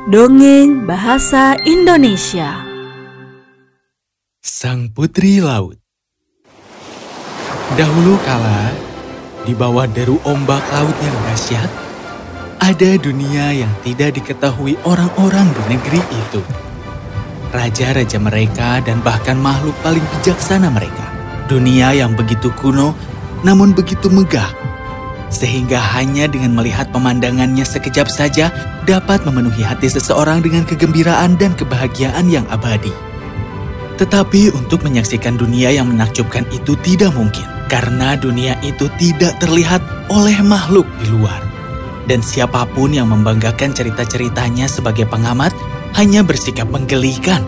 Dongeng Bahasa Indonesia. Sang Putri Laut. Dahulu kala, di bawah deru ombak laut yang dahsyat, ada dunia yang tidak diketahui orang-orang di negeri itu. Raja-raja mereka dan bahkan makhluk paling bijaksana mereka. Dunia yang begitu kuno, namun begitu megah, sehingga hanya dengan melihat pemandangannya sekejap saja dapat memenuhi hati seseorang dengan kegembiraan dan kebahagiaan yang abadi. Tetapi untuk menyaksikan dunia yang menakjubkan itu tidak mungkin, karena dunia itu tidak terlihat oleh makhluk di luar. Dan siapapun yang membanggakan cerita-ceritanya sebagai pengamat hanya bersikap menggelikan,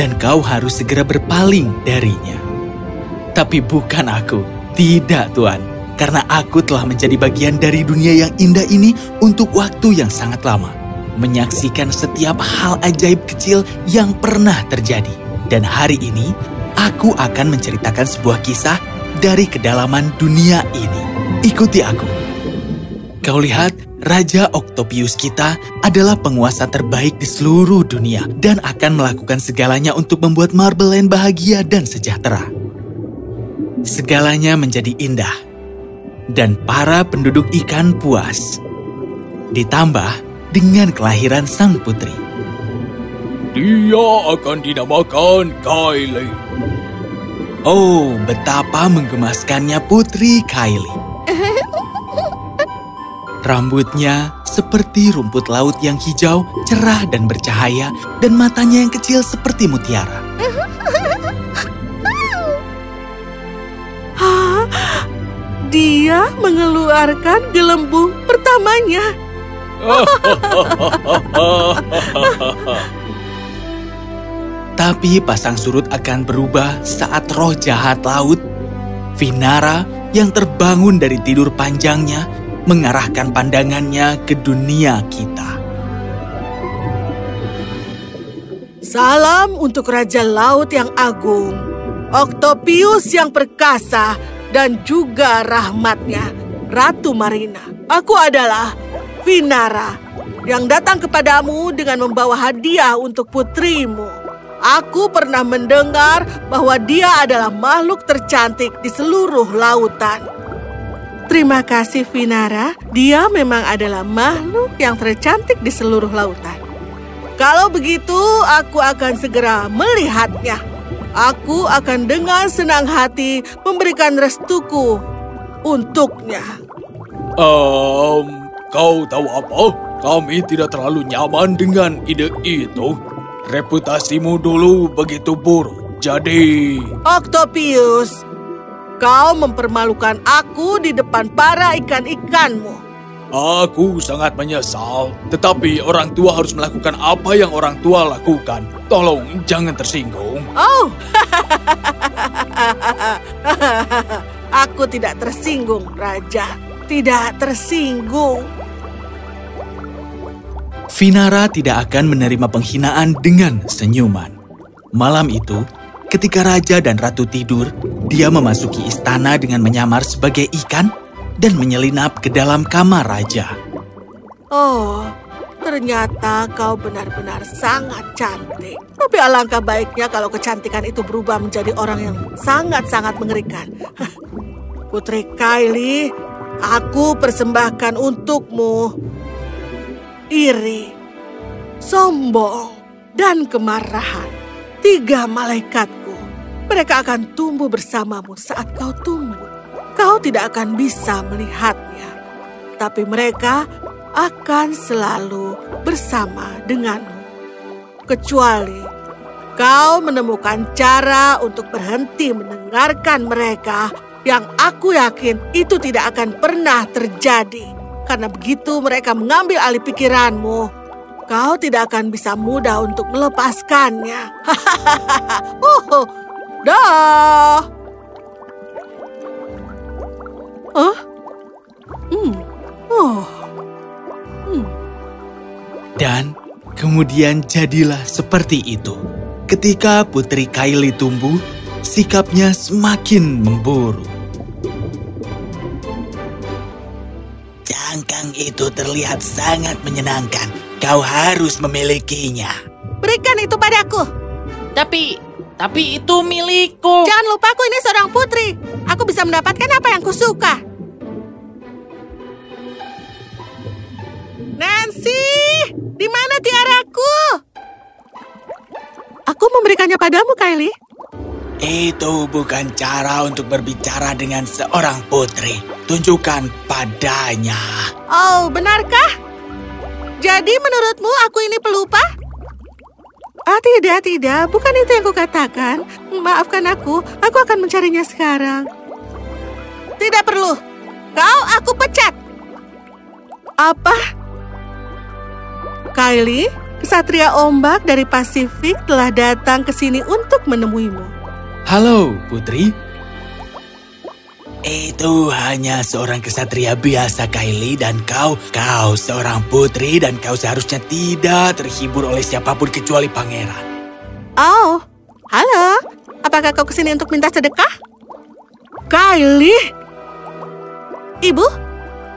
dan kau harus segera berpaling darinya. Tapi bukan aku, tidak Tuan. Karena aku telah menjadi bagian dari dunia yang indah ini untuk waktu yang sangat lama. Menyaksikan setiap hal ajaib kecil yang pernah terjadi. Dan hari ini, aku akan menceritakan sebuah kisah dari kedalaman dunia ini. Ikuti aku. Kau lihat, Raja Octopius kita adalah penguasa terbaik di seluruh dunia dan akan melakukan segalanya untuk membuat Marbeland bahagia dan sejahtera. Segalanya menjadi indah. Dan para penduduk ikan puas. Ditambah dengan kelahiran sang putri. Dia akan dinamakan Kylie. Oh, betapa menggemaskannya Putri Kylie. Rambutnya seperti rumput laut yang hijau, cerah dan bercahaya, dan matanya yang kecil seperti mutiara. Dia mengeluarkan gelembung pertamanya. Tapi pasang surut akan berubah saat roh jahat laut, Vinara yang terbangun dari tidur panjangnya, mengarahkan pandangannya ke dunia kita. Salam untuk Raja Laut yang agung, Octopius yang perkasa, dan juga rahmatnya, Ratu Marina. Aku adalah Vinara yang datang kepadamu dengan membawa hadiah untuk putrimu. Aku pernah mendengar bahwa dia adalah makhluk tercantik di seluruh lautan. Terima kasih Vinara, dia memang adalah makhluk yang tercantik di seluruh lautan. Kalau begitu, aku akan segera melihatnya. Aku akan dengan senang hati memberikan restuku untuknya. Kau tahu apa? Kami tidak terlalu nyaman dengan ide itu. Reputasimu dulu begitu buruk. Jadi... Octopius, kau mempermalukan aku di depan para ikan-ikanmu. Aku sangat menyesal, tetapi orang tua harus melakukan apa yang orang tua lakukan. Tolong jangan tersinggung. Oh, aku tidak tersinggung, Raja. Tidak tersinggung. Vinara tidak akan menerima penghinaan dengan senyuman. Malam itu, ketika Raja dan Ratu tidur, dia memasuki istana dengan menyamar sebagai ikan dan menyelinap ke dalam kamar Raja. Oh, ternyata kau benar-benar sangat cantik. Tapi alangkah baiknya kalau kecantikan itu berubah menjadi orang yang sangat-sangat mengerikan. Putri Kylie, aku persembahkan untukmu iri, sombong, dan kemarahan. 3 malaikatku. Mereka akan tumbuh bersamamu saat kau tumbuh. Kau tidak akan bisa melihatnya, tapi mereka akan selalu bersama denganmu. Kecuali kau menemukan cara untuk berhenti mendengarkan mereka, yang aku yakin itu tidak akan pernah terjadi. Karena begitu mereka mengambil alih pikiranmu, kau tidak akan bisa mudah untuk melepaskannya. Dah. Dan kemudian jadilah seperti itu. Ketika Putri Kylie tumbuh, sikapnya semakin memburuk. Cangkang itu terlihat sangat menyenangkan. Kau harus memilikinya. Berikan itu padaku. Tapi itu milikku. Jangan lupa aku ini seorang putri. Aku bisa mendapatkan apa yang kusuka. Nancy, di mana tiaraku? Aku memberikannya padamu, Kylie. Itu bukan cara untuk berbicara dengan seorang putri. Tunjukkan padanya. Oh, benarkah? Jadi menurutmu aku ini pelupa? Tidak. Bukan itu yang kukatakan. Maafkan aku akan mencarinya sekarang. Tidak perlu. Aku pecat. Apa? Kylie, kesatria ombak dari Pasifik telah datang ke sini untuk menemuimu. Halo, Putri. Itu hanya seorang kesatria biasa, Kylie, dan kau seorang putri dan kau seharusnya tidak terhibur oleh siapapun kecuali pangeran. Oh, halo. Apakah kau kesini untuk minta sedekah? Kylie. Ibu,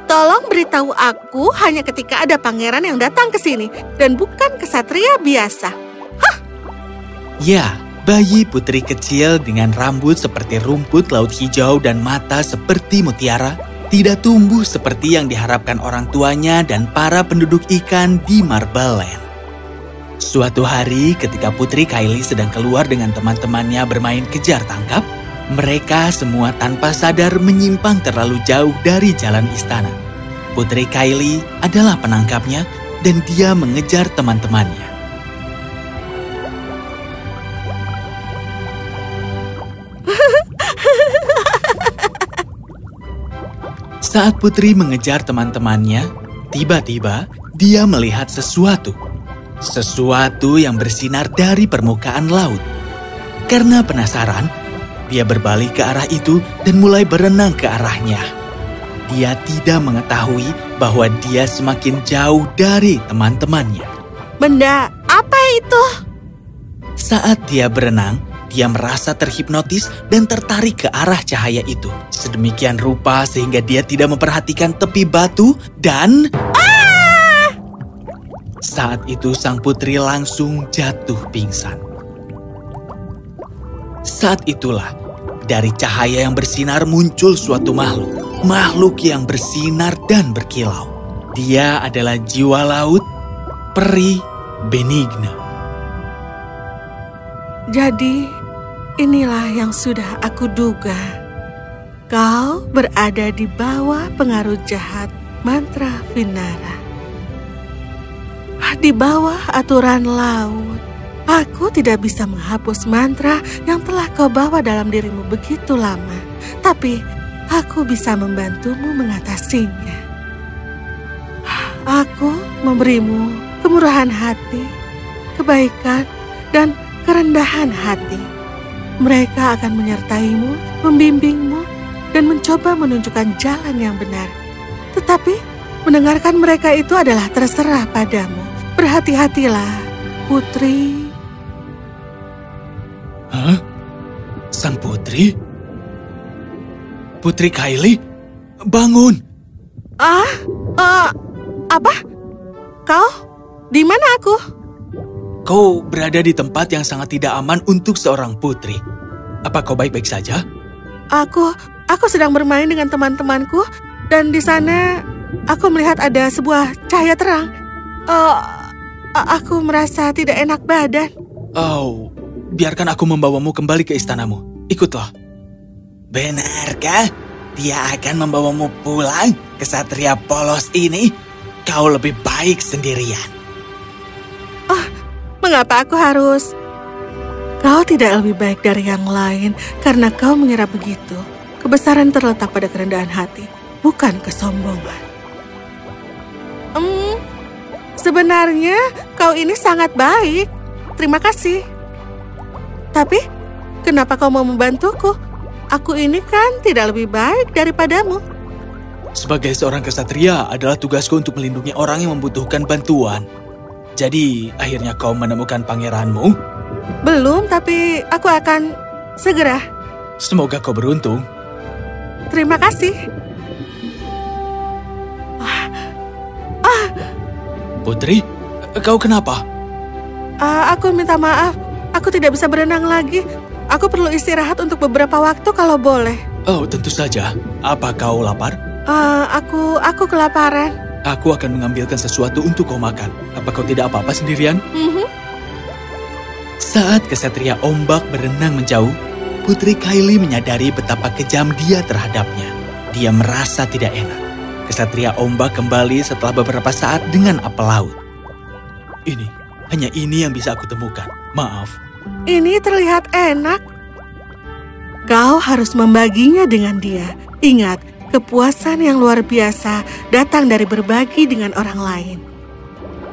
tolong beritahu aku hanya ketika ada pangeran yang datang ke sini dan bukan kesatria biasa. Hah? Ya, bayi putri kecil dengan rambut seperti rumput laut hijau dan mata seperti mutiara tidak tumbuh seperti yang diharapkan orang tuanya dan para penduduk ikan di Marble Land. Suatu hari ketika Putri Kylie sedang keluar dengan teman-temannya bermain kejar tangkap, mereka semua tanpa sadar menyimpang terlalu jauh dari jalan istana. Putri Kylie adalah penangkapnya dan dia mengejar teman-temannya. Saat Putri mengejar teman-temannya, tiba-tiba dia melihat sesuatu. Sesuatu yang bersinar dari permukaan laut. Karena penasaran, dia berbalik ke arah itu dan mulai berenang ke arahnya. Dia tidak mengetahui bahwa dia semakin jauh dari teman-temannya. Benda apa itu? Saat dia berenang, dia merasa terhipnotis dan tertarik ke arah cahaya itu. Sedemikian rupa sehingga dia tidak memperhatikan tepi batu dan... Saat itu sang putri langsung jatuh pingsan. Saat itulah, dari cahaya yang bersinar muncul suatu makhluk. Makhluk yang bersinar dan berkilau. Dia adalah jiwa laut, peri Benigna. Jadi, inilah yang sudah aku duga. Kau berada di bawah pengaruh jahat mantra Vinara. Di bawah aturan laut, aku tidak bisa menghapus mantra yang telah kau bawa dalam dirimu begitu lama. Tapi, aku bisa membantumu mengatasinya. Aku memberimu kemurahan hati, kebaikan, dan kerendahan hati. Mereka akan menyertaimu, membimbingmu, dan mencoba menunjukkan jalan yang benar. Tetapi, mendengarkan mereka itu adalah terserah padamu. Berhati-hatilah, Putri. Hah? Sang putri? Putri Kylie? Bangun! Apa? Kau? Di mana aku? Kau berada di tempat yang sangat tidak aman untuk seorang putri. Apa kau baik-baik saja? Aku sedang bermain dengan teman-temanku, dan di sana aku melihat ada sebuah cahaya terang. Aku merasa tidak enak badan. Oh, biarkan aku membawamu kembali ke istanamu. Ikutlah. Benarkah dia akan membawamu pulang, kesatria polos ini? Kau lebih baik sendirian. Mengapa aku harus? Kau tidak lebih baik dari yang lain karena kau mengira begitu. Kebesaran terletak pada kerendahan hati, bukan kesombongan. Sebenarnya kau ini sangat baik. Terima kasih. Tapi, kenapa kau mau membantuku? Aku ini kan tidak lebih baik daripadamu. Sebagai seorang kesatria adalah tugasku untuk melindungi orang yang membutuhkan bantuan. Jadi, akhirnya kau menemukan pangeranmu? Belum, tapi aku akan segera. Semoga kau beruntung. Terima kasih. Putri, Kau kenapa? Aku minta maaf. Aku tidak bisa berenang lagi. Aku perlu istirahat untuk beberapa waktu kalau boleh. Oh, tentu saja. Apa kau lapar? Aku kelaparan. Aku akan mengambilkan sesuatu untuk kau makan. Apa kau tidak apa-apa sendirian? Saat kesatria ombak berenang menjauh, Putri Kylie menyadari betapa kejam dia terhadapnya. Dia merasa tidak enak. Kesatria ombak kembali setelah beberapa saat dengan apel laut. Hanya ini yang bisa aku temukan. Maaf. Ini terlihat enak. Kau harus membaginya dengan dia. Ingat, kepuasan yang luar biasa datang dari berbagi dengan orang lain.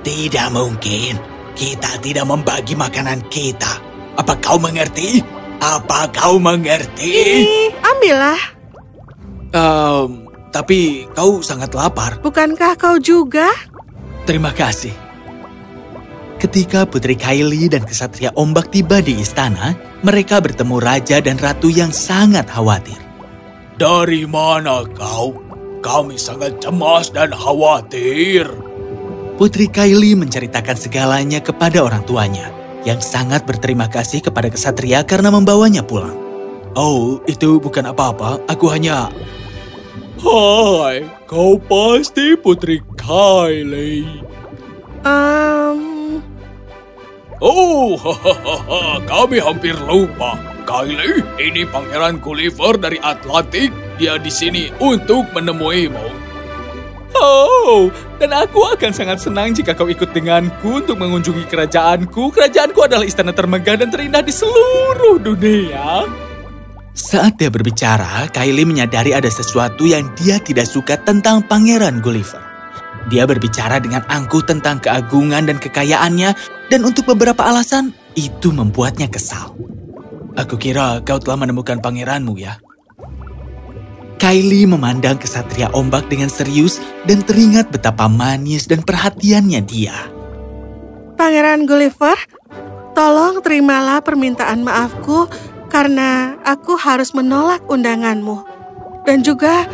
Tidak mungkin. Kita tidak membagi makanan kita. Apa kau mengerti? Apa kau mengerti? Ini, ambillah. Tapi kau sangat lapar. Bukankah kau juga? Terima kasih. Ketika Putri Kylie dan kesatria ombak tiba di istana, mereka bertemu raja dan ratu yang sangat khawatir. Dari mana kau? Kami sangat cemas dan khawatir. Putri Kylie menceritakan segalanya kepada orang tuanya, yang sangat berterima kasih kepada kesatria karena membawanya pulang. Oh, itu bukan apa-apa. Aku hanya... Hai, kau pasti Putri Kylie. Oh, kami hampir lupa. Kylie, ini Pangeran Gulliver dari Atlantik. Dia di sini untuk menemuimu. Oh, dan aku akan sangat senang jika kau ikut denganku untuk mengunjungi kerajaanku. Kerajaanku adalah istana termegah dan terindah di seluruh dunia. Saat dia berbicara, Kylie menyadari ada sesuatu yang dia tidak suka tentang Pangeran Gulliver. Dia berbicara dengan angkuh tentang keagungan dan kekayaannya, dan untuk beberapa alasan, itu membuatnya kesal. Aku kira kau telah menemukan pangeranmu ya. Kylie memandang kesatria ombak dengan serius dan teringat betapa manis dan perhatiannya dia. Pangeran Gulliver, tolong terimalah permintaan maafku karena aku harus menolak undanganmu. Dan juga,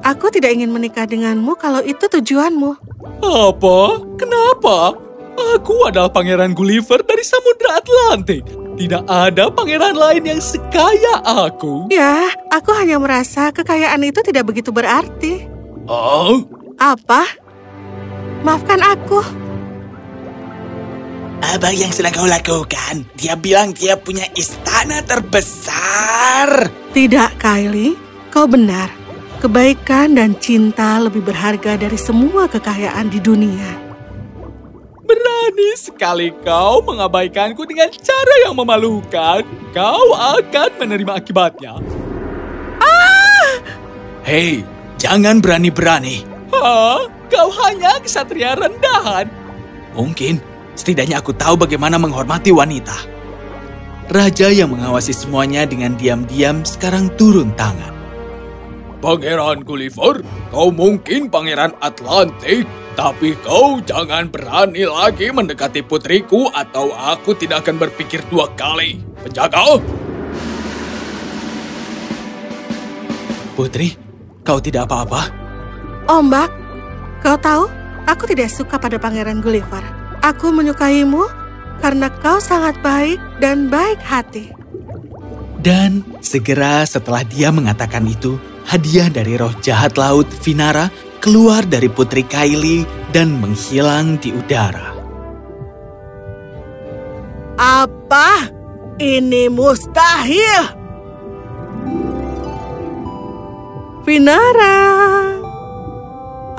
aku tidak ingin menikah denganmu kalau itu tujuanmu. Apa? Kenapa? Aku adalah Pangeran Gulliver dari Samudra Atlantik. Tidak ada pangeran lain yang sekaya aku. Ya, aku hanya merasa kekayaan itu tidak begitu berarti. Oh? Apa? Maafkan aku. Apa yang sedang kau lakukan? Dia bilang dia punya istana terbesar. Tidak, Kylie. Kau benar. Kebaikan dan cinta lebih berharga dari semua kekayaan di dunia. Berani sekali kau mengabaikanku dengan cara yang memalukan. Kau akan menerima akibatnya. Hei, jangan berani-berani. Hah? Kau hanya kesatria rendahan. Mungkin, setidaknya aku tahu bagaimana menghormati wanita. Raja yang mengawasi semuanya dengan diam-diam sekarang turun tangan. Pangeran Gulliver, kau mungkin Pangeran Atlantik, tapi kau jangan berani lagi mendekati putriku atau aku tidak akan berpikir dua kali. Penjaga! Putri, kau tidak apa-apa? Ombak, kau tahu, aku tidak suka pada Pangeran Gulliver. Aku menyukaimu karena kau sangat baik dan baik hati. Dan segera setelah dia mengatakan itu, hadiah dari roh jahat laut, Vinara, keluar dari Putri Kylie dan menghilang di udara. Apa? Ini mustahil. Vinara.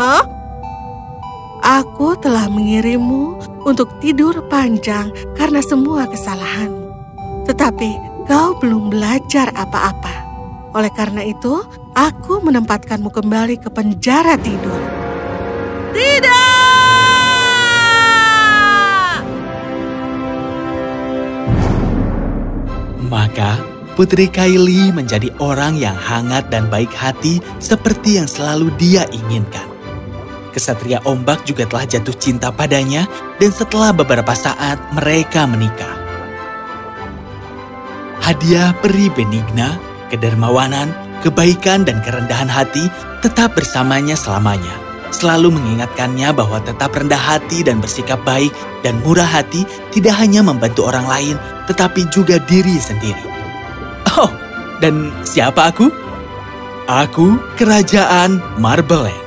Hah? Aku telah mengirimmu untuk tidur panjang karena semua kesalahanmu. Tetapi kau belum belajar apa-apa. Oleh karena itu, aku menempatkanmu kembali ke penjara tidur. Tidak! Maka, Putri Kylie menjadi orang yang hangat dan baik hati seperti yang selalu dia inginkan. Kesatria ombak juga telah jatuh cinta padanya dan setelah beberapa saat mereka menikah. Hadiah peri benigna, kedermawanan, kebaikan dan kerendahan hati tetap bersamanya selamanya. selalu mengingatkannya bahwa tetap rendah hati dan bersikap baik dan murah hati tidak hanya membantu orang lain, tetapi juga diri sendiri. Oh, dan siapa aku? Aku Kerajaan Marbeland.